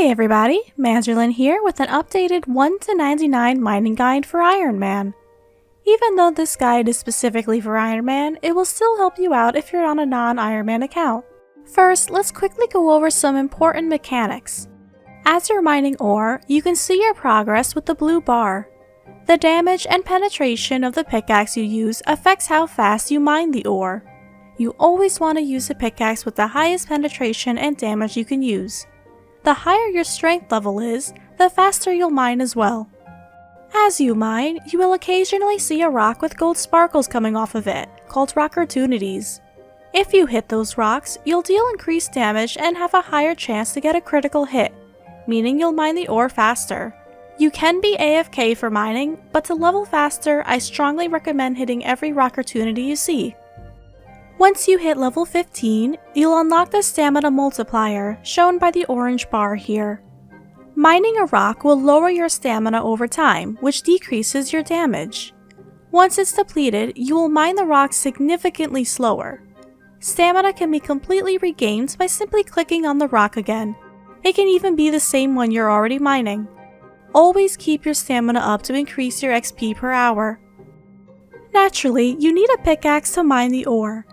Hey everybody, Manzerlin here with an updated 1 to 99 mining guide for Iron Man. Even though this guide is specifically for Iron Man, it will still help you out if you're on a non-Iron Man account. First, let's quickly go over some important mechanics. As you're mining ore, you can see your progress with the blue bar. The damage and penetration of the pickaxe you use affects how fast you mine the ore. You always want to use a pickaxe with the highest penetration and damage you can use. The higher your strength level is, the faster you'll mine as well. As you mine, you will occasionally see a rock with gold sparkles coming off of it, called Rockertunities. If you hit those rocks, you'll deal increased damage and have a higher chance to get a critical hit, meaning you'll mine the ore faster. You can be AFK for mining, but to level faster, I strongly recommend hitting every Rockertunity you see. Once you hit level 15, you'll unlock the stamina multiplier, shown by the orange bar here. Mining a rock will lower your stamina over time, which decreases your damage. Once it's depleted, you will mine the rock significantly slower. Stamina can be completely regained by simply clicking on the rock again. It can even be the same one you're already mining. Always keep your stamina up to increase your XP per hour. Naturally, you need a pickaxe to mine the ore.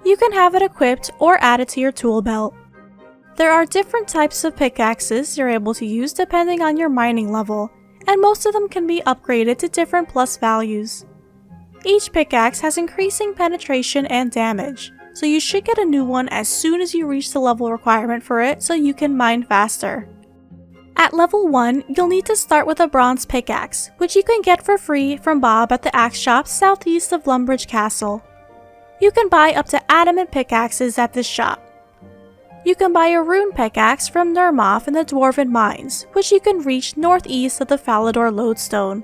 You can have it equipped or add it to your tool belt. There are different types of pickaxes you're able to use depending on your mining level, and most of them can be upgraded to different plus values. Each pickaxe has increasing penetration and damage, so you should get a new one as soon as you reach the level requirement for it so you can mine faster. At level 1, you'll need to start with a bronze pickaxe, which you can get for free from Bob at the axe shop southeast of Lumbridge Castle. You can buy up to adamant pickaxes at this shop. You can buy a rune pickaxe from Nermoth in the Dwarven Mines, which you can reach northeast of the Falador Lodestone.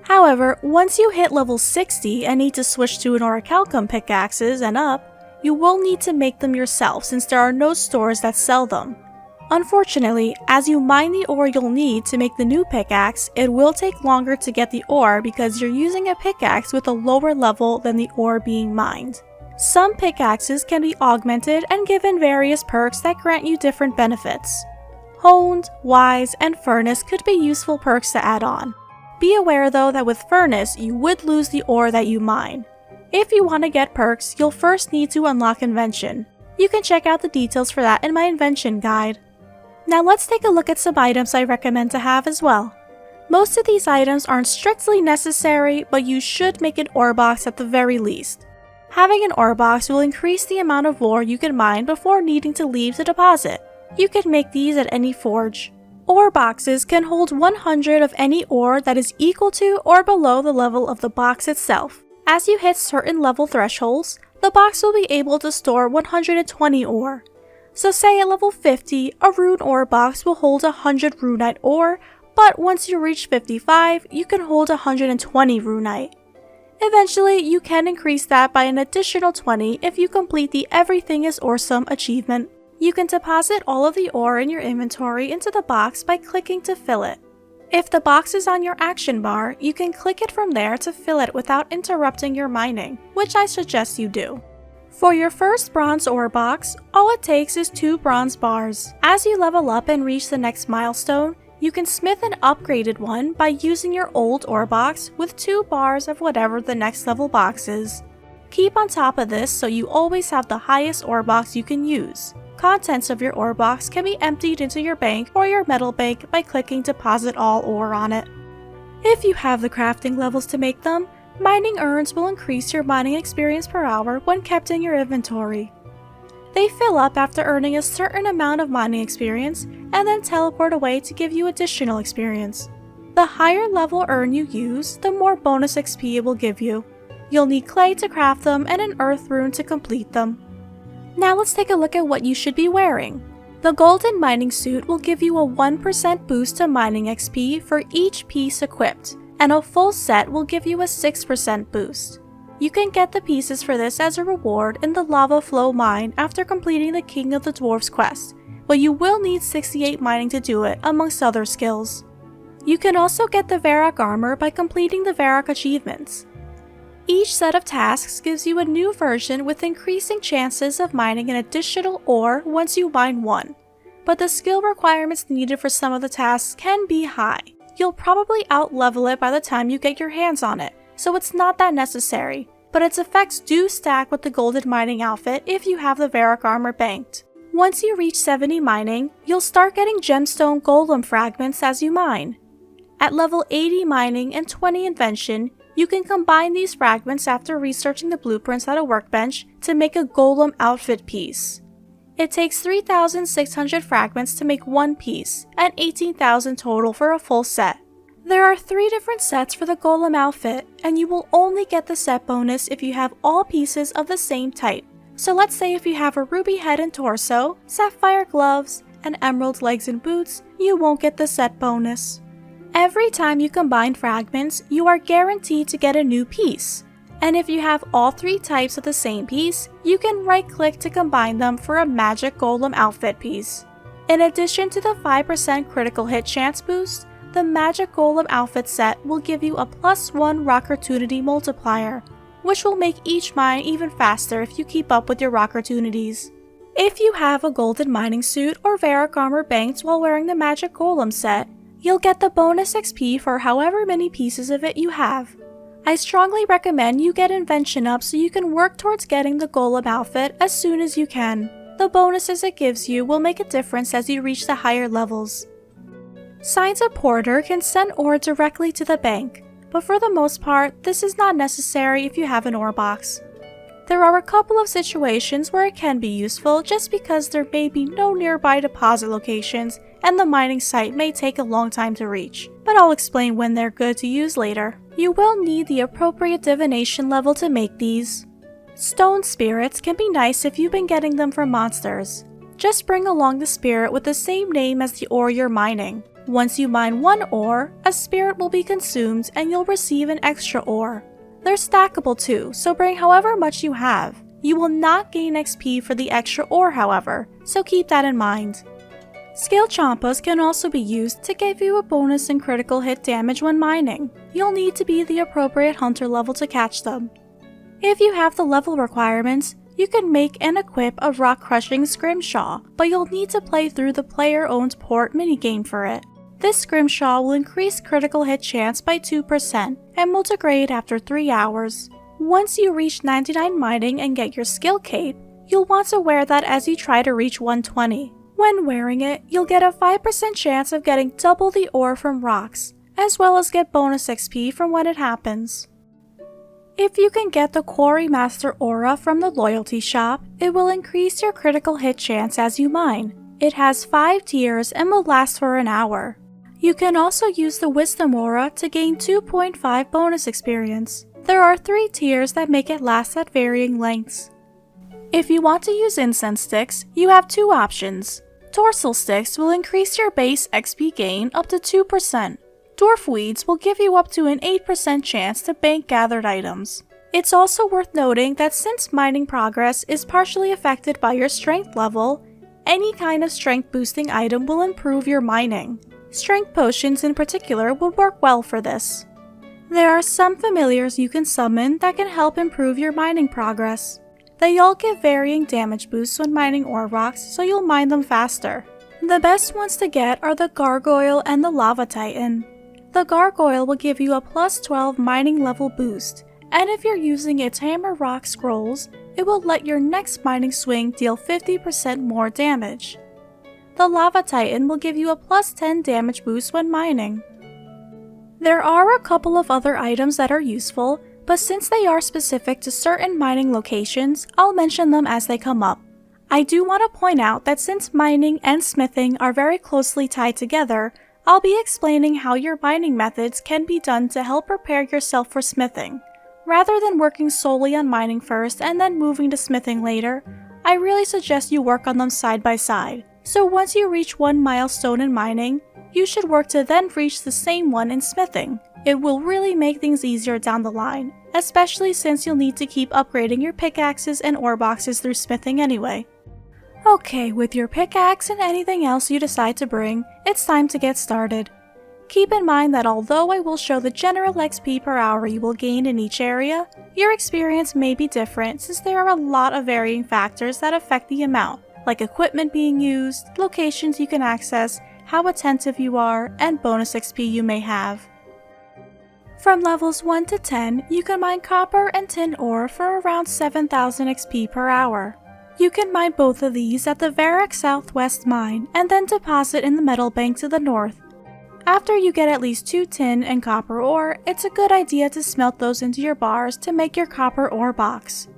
However, once you hit level 60 and need to switch to an orichalcum pickaxes and up, you will need to make them yourself since there are no stores that sell them. Unfortunately, as you mine the ore you'll need to make the new pickaxe, it will take longer to get the ore because you're using a pickaxe with a lower level than the ore being mined. Some pickaxes can be augmented and given various perks that grant you different benefits. Honed, Wise, and Furnace could be useful perks to add on. Be aware though that with Furnace, you would lose the ore that you mine. If you want to get perks, you'll first need to unlock Invention. You can check out the details for that in my Invention guide. Now let's take a look at some items I recommend to have as well. Most of these items aren't strictly necessary, but you should make an ore box at the very least. Having an ore box will increase the amount of ore you can mine before needing to leave to deposit. You can make these at any forge. Ore boxes can hold 100 of any ore that is equal to or below the level of the box itself. As you hit certain level thresholds, the box will be able to store 120 ore. So say at level 50, a rune ore box will hold 100 runite ore, but once you reach 55, you can hold 120 runite. Eventually, you can increase that by an additional 20 if you complete the Everything is Awesome achievement. You can deposit all of the ore in your inventory into the box by clicking to fill it. If the box is on your action bar, you can click it from there to fill it without interrupting your mining, which I suggest you do. For your first bronze ore box, all it takes is 2 bronze bars. As you level up and reach the next milestone, you can smith an upgraded one by using your old ore box with 2 bars of whatever the next level box is. Keep on top of this so you always have the highest ore box you can use. Contents of your ore box can be emptied into your bank or your metal bank by clicking Deposit All Ore on it. If you have the crafting levels to make them, mining urns will increase your mining experience per hour when kept in your inventory. They fill up after earning a certain amount of mining experience and then teleport away to give you additional experience. The higher level urn you use, the more bonus XP it will give you. You'll need clay to craft them and an earth rune to complete them. Now let's take a look at what you should be wearing. The golden mining suit will give you a 1% boost to mining XP for each piece equipped, and a full set will give you a 6% boost. You can get the pieces for this as a reward in the Lava Flow mine after completing the King of the Dwarves quest, but you will need 68 mining to do it, amongst other skills. You can also get the Varrock armor by completing the Varrock achievements. Each set of tasks gives you a new version with increasing chances of mining an additional ore once you mine one. but the skill requirements needed for some of the tasks can be high. You'll probably out-level it by the time you get your hands on it, so it's not that necessary, but its effects do stack with the golden mining outfit if you have the Rework armor banked. Once you reach 70 mining, you'll start getting gemstone golem fragments as you mine. At level 80 mining and 20 invention, you can combine these fragments after researching the blueprints at a workbench to make a golem outfit piece. It takes 3,600 fragments to make one piece, and 18,000 total for a full set. There are 3 different sets for the golem outfit, and you will only get the set bonus if you have all pieces of the same type. So let's say if you have a ruby head and torso, sapphire gloves, and emerald legs and boots, you won't get the set bonus. Every time you combine fragments, you are guaranteed to get a new piece. And if you have all 3 types of the same piece, you can right-click to combine them for a magic golem outfit piece. In addition to the 5% critical hit chance boost, the magic golem outfit set will give you a +1 Rockertunity multiplier, which will make each mine even faster if you keep up with your Rockertunities. If you have a golden mining suit or Rework armor banked while wearing the magic golem set, you'll get the bonus XP for however many pieces of it you have. I strongly recommend you get invention up so you can work towards getting the golem outfit as soon as you can. The bonuses it gives you will make a difference as you reach the higher levels. Science Porter can send ore directly to the bank, but for the most part, this is not necessary if you have an ore box. There are a couple of situations where it can be useful just because there may be no nearby deposit locations and the mining site may take a long time to reach, but I'll explain when they're good to use later. You will need the appropriate divination level to make these. Stone spirits can be nice if you've been getting them from monsters. Just bring along the spirit with the same name as the ore you're mining. Once you mine one ore, a spirit will be consumed and you'll receive an extra ore. They're stackable too, so bring however much you have. You will not gain XP for the extra ore however, so keep that in mind. Scale Champas can also be used to give you a bonus in critical hit damage when mining. You'll need to be the appropriate hunter level to catch them. If you have the level requirements, you can make and equip a rock crushing scrimshaw, but you'll need to play through the player-owned port minigame for it. This scrimshaw will increase critical hit chance by 2% and will degrade after 3 hours. Once you reach 99 mining and get your skill cape, you'll want to wear that as you try to reach 120. When wearing it, you'll get a 5% chance of getting double the ore from rocks, as well as get bonus XP from when it happens. If you can get the Quarry Master Aura from the Loyalty Shop, it will increase your critical hit chance as you mine. It has 5 tiers and will last for an hour. You can also use the Wisdom Aura to gain 2.5 bonus experience. There are 3 tiers that make it last at varying lengths. If you want to use incense sticks, you have 2 options. Dorsal sticks will increase your base XP gain up to 2%. Dwarf weeds will give you up to an 8% chance to bank gathered items. It's also worth noting that since mining progress is partially affected by your strength level, any kind of strength boosting item will improve your mining. Strength potions in particular would work well for this. There are some familiars you can summon that can help improve your mining progress. They all give varying damage boosts when mining ore rocks, so you'll mine them faster. The best ones to get are the Gargoyle and the Lava Titan. The Gargoyle will give you a +12 mining level boost, and if you're using its Hammer Rock Scrolls, it will let your next mining swing deal 50% more damage. The Lava Titan will give you a +10 damage boost when mining. There are a couple of other items that are useful, but since they are specific to certain mining locations, I'll mention them as they come up. I do want to point out that since mining and smithing are very closely tied together, I'll be explaining how your mining methods can be done to help prepare yourself for smithing. Rather than working solely on mining first and then moving to smithing later, I really suggest you work on them side by side. So once you reach one milestone in mining, you should work to then reach the same one in smithing. It will really make things easier down the line, especially since you'll need to keep upgrading your pickaxes and ore boxes through smithing anyway. Okay, with your pickaxe and anything else you decide to bring, it's time to get started. Keep in mind that although I will show the general XP per hour you will gain in each area, your experience may be different since there are a lot of varying factors that affect the amount, like equipment being used, locations you can access, how attentive you are, and bonus XP you may have. From levels 1 to 10, you can mine copper and tin ore for around 7,000 XP per hour. You can mine both of these at the Rework Southwest mine and then deposit in the metal bank to the north. After you get at least 2 tin and copper ore, it's a good idea to smelt those into your bars to make your copper ore box.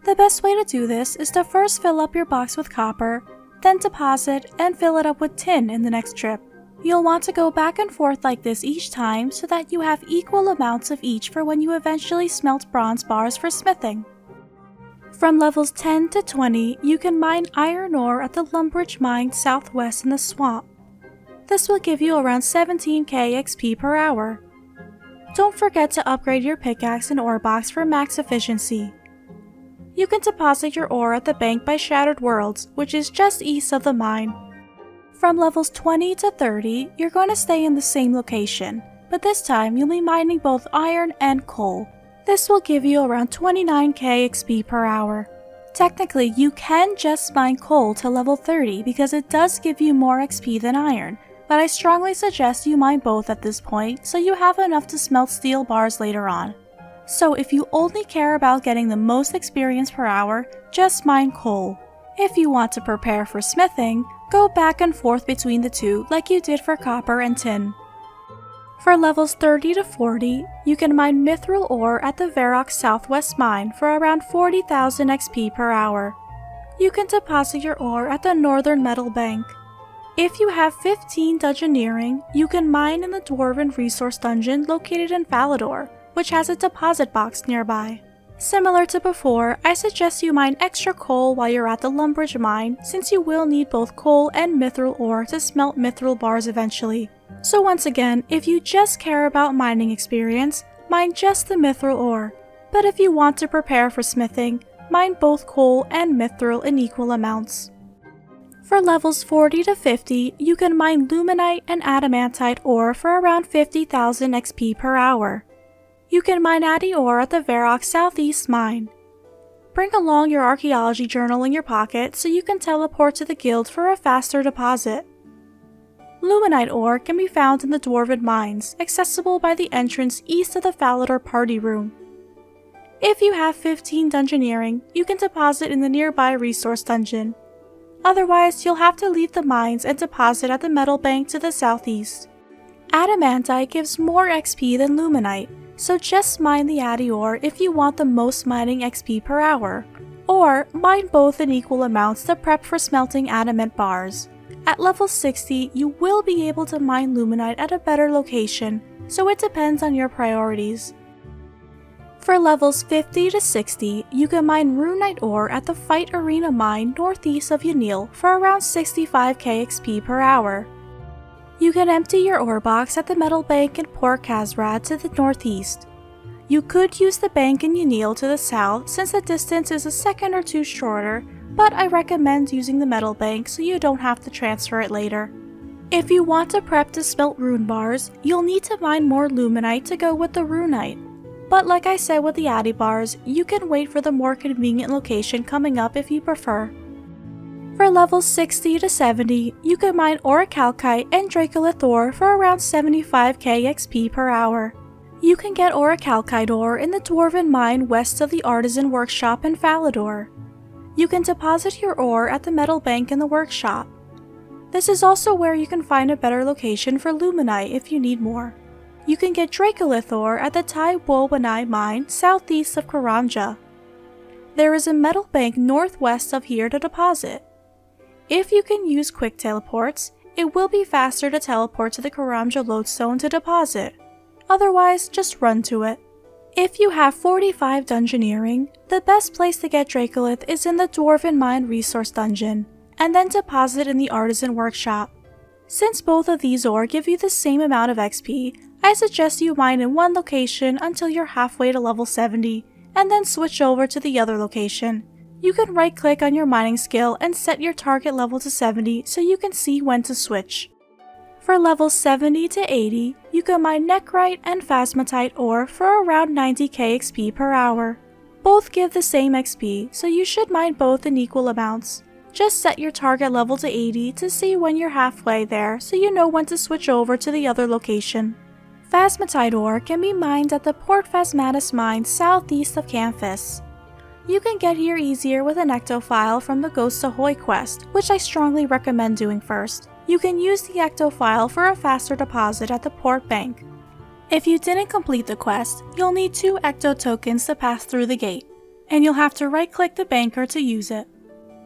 The best way to do this is to first fill up your box with copper, then deposit and fill it up with tin in the next trip. You'll want to go back and forth like this each time so that you have equal amounts of each for when you eventually smelt bronze bars for smithing. From levels 10 to 20, you can mine iron ore at the Lumbridge mine southwest in the swamp. This will give you around 17k XP per hour. Don't forget to upgrade your pickaxe and ore box for max efficiency. You can deposit your ore at the bank by Shattered Worlds, which is just east of the mine. From levels 20 to 30, you're going to stay in the same location, but this time you'll be mining both iron and coal. This will give you around 29k XP per hour. Technically, you can just mine coal to level 30 because it does give you more XP than iron, but I strongly suggest you mine both at this point so you have enough to smelt steel bars later on. So if you only care about getting the most experience per hour, just mine coal. If you want to prepare for smithing, go back and forth between the two like you did for copper and tin. For levels 30 to 40, you can mine mithril ore at the Rework Southwest mine for around 40,000 XP per hour. You can deposit your ore at the Northern Metal Bank. If you have 15 dungeoneering, you can mine in the Dwarven Resource Dungeon located in Falador, which has a deposit box nearby. Similar to before, I suggest you mine extra coal while you're at the Lumbridge mine since you will need both coal and mithril ore to smelt mithril bars eventually. So once again, if you just care about mining experience, mine just the mithril ore. But if you want to prepare for smithing, mine both coal and mithril in equal amounts. For levels 40 to 50, you can mine luminite and adamantite ore for around 50,000 XP per hour. You can mine addy ore at the Rework Southeast mine. Bring along your archaeology journal in your pocket so you can teleport to the guild for a faster deposit. Luminite ore can be found in the Dwarven mines, accessible by the entrance east of the Falador party room. If you have 15 dungeoneering, you can deposit in the nearby resource dungeon. Otherwise, you'll have to leave the mines and deposit at the metal bank to the southeast. Adamantite gives more XP than luminite, so just mine the addy ore if you want the most mining XP per hour, or mine both in equal amounts to prep for smelting adamant bars. At level 60, you will be able to mine luminite at a better location, so it depends on your priorities. For levels 50 to 60, you can mine runite ore at the Fight Arena mine northeast of Yanil for around 65k XP per hour. You can empty your ore box at the metal bank in Port Kazrad to the northeast. You could use the bank in Yanil to the south since the distance is a second or two shorter, but I recommend using the metal bank so you don't have to transfer it later. If you want to prep to smelt rune bars, you'll need to mine more luminite to go with the runite. But like I said with the addy bars, you can wait for the more convenient location coming up if you prefer. For levels 60 to 70, you can mine orichalcite and dracolith ore for around 75k XP per hour. You can get orichalcite ore in the Dwarven mine west of the Artisan Workshop in Falador. You can deposit your ore at the metal bank in the workshop. This is also where you can find a better location for luminite if you need more. You can get dracolith ore at the Tai Wowanai mine southeast of Karamja. There is a metal bank northwest of here to deposit. If you can use quick teleports, it will be faster to teleport to the Karamja lodestone to deposit. Otherwise, just run to it. If you have 45 dungeoneering, the best place to get dracolith is in the Dwarven Mine Resource Dungeon, and then deposit in the Artisan Workshop. Since both of these ore give you the same amount of XP, I suggest you mine in one location until you're halfway to level 70, and then switch over to the other location. You can right-click on your mining skill and set your target level to 70 so you can see when to switch. For levels 70 to 80, you can mine nechrite and phasmatite ore for around 90k XP per hour. Both give the same XP, so you should mine both in equal amounts. Just set your target level to 80 to see when you're halfway there so you know when to switch over to the other location. Phasmatite ore can be mined at the Port Phasmatis mine southeast of Canphas. You can get here easier with an ectophile from the Ghost Ahoy quest, which I strongly recommend doing first. You can use the ectophile for a faster deposit at the port bank. If you didn't complete the quest, you'll need 2 ecto tokens to pass through the gate, and you'll have to right-click the banker to use it.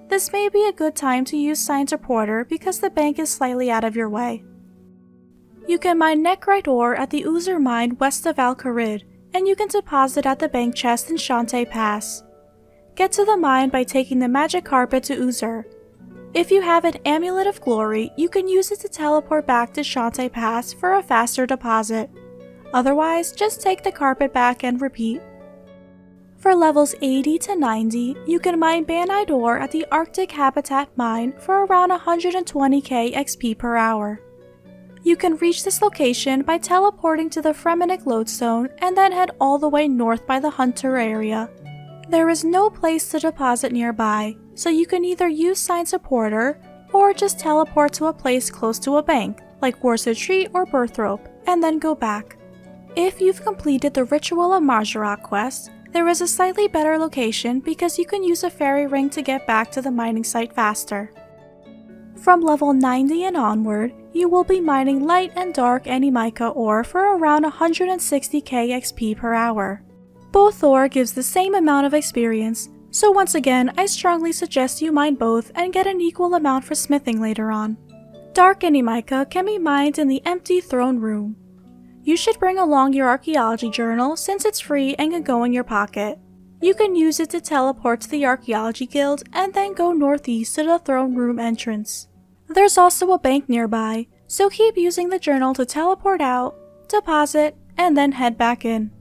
This may be a good time to use Science Reporter because the bank is slightly out of your way. You can mine nechrite ore at the Oozer mine west of Al-Kharid, and you can deposit at the bank chest in Shantae Pass. Get to the mine by taking the magic carpet to Oozer. If you have an Amulet of Glory, you can use it to teleport back to Shantae Pass for a faster deposit. Otherwise, just take the carpet back and repeat. For levels 80 to 90, you can mine Banite ore at the Arctic Habitat mine for around 120k XP per hour. You can reach this location by teleporting to the Fremennik lodestone and then head all the way north by the Hunter area. There is no place to deposit nearby, so you can either use Science Reporter or just teleport to a place close to a bank, like War's Retreat or Birthrope, and then go back. If you've completed the Ritual of Marjarak quest, there is a slightly better location because you can use a fairy ring to get back to the mining site faster. From level 90 and onward, you will be mining light and dark Animica ore for around 160k XP per hour. Both ore gives the same amount of experience, so once again I strongly suggest you mine both and get an equal amount for smithing later on. Dark Animica can be mined in the empty throne room. You should bring along your archaeology journal since it's free and can go in your pocket. You can use it to teleport to the Archaeology Guild and then go northeast to the throne room entrance. There's also a bank nearby, so keep using the journal to teleport out, deposit, and then head back in.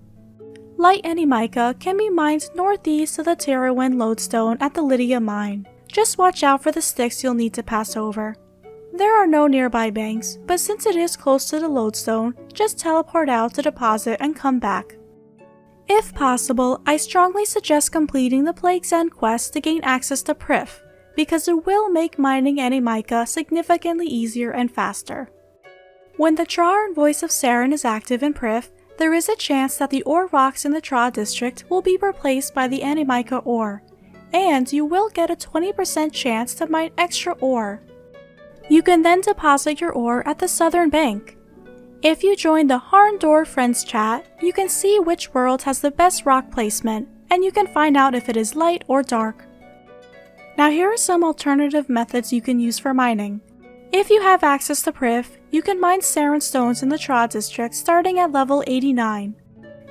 Light Animica can be mined northeast of the Terrawin lodestone at the Lydia mine. Just watch out for the sticks you'll need to pass over. There are no nearby banks, but since it is close to the lodestone, just teleport out to deposit and come back. If possible, I strongly suggest completing the Plague's End quest to gain access to Prif, because it will make mining Animica significantly easier and faster. When the Trar and Voice of Saren is active in Prif, there is a chance that the ore rocks in the Tra district will be replaced by the Animica ore, and you will get a 20% chance to mine extra ore. You can then deposit your ore at the southern bank. If you join the Harndor Friends chat, you can see which world has the best rock placement, and you can find out if it is light or dark. Now here are some alternative methods you can use for mining. If you have access to Prif, you can mine Saren stones in the Tra district starting at level 89.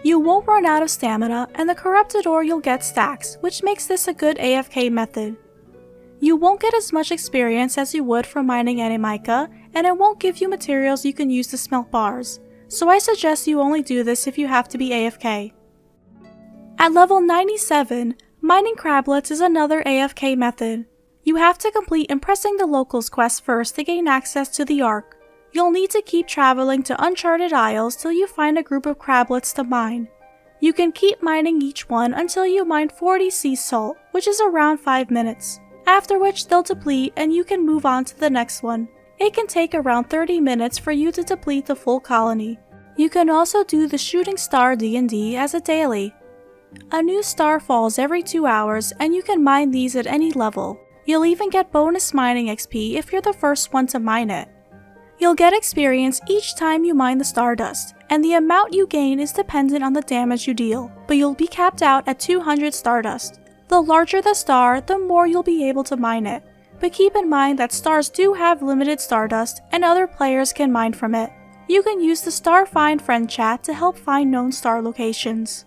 You won't run out of stamina, and the corrupted ore you'll get stacks, which makes this a good AFK method. You won't get as much experience as you would from mining Animica, and it won't give you materials you can use to smelt bars, so I suggest you only do this if you have to be AFK. At level 97, mining crablets is another AFK method. You have to complete Impressing the Locals quest first to gain access to the Ark. You'll need to keep traveling to Uncharted Isles till you find a group of crablets to mine. You can keep mining each one until you mine 40 sea salt, which is around 5 minutes. After which they'll deplete and you can move on to the next one. It can take around 30 minutes for you to deplete the full colony. You can also do the Shooting Star D&D as a daily. A new star falls every 2 hours and you can mine these at any level. You'll even get bonus mining XP if you're the first one to mine it. You'll get experience each time you mine the Stardust, and the amount you gain is dependent on the damage you deal, but you'll be capped out at 200 Stardust. The larger the star, the more you'll be able to mine it, but keep in mind that stars do have limited Stardust and other players can mine from it. You can use the Star Find Friend chat to help find known star locations.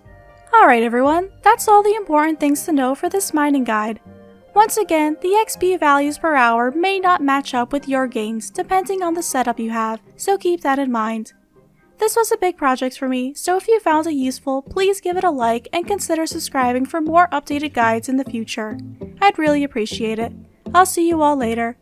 Alright everyone, that's all the important things to know for this mining guide. Once again, the XP values per hour may not match up with your gains depending on the setup you have, so keep that in mind. This was a big project for me, so if you found it useful, please give it a like and consider subscribing for more updated guides in the future. I'd really appreciate it. I'll see you all later.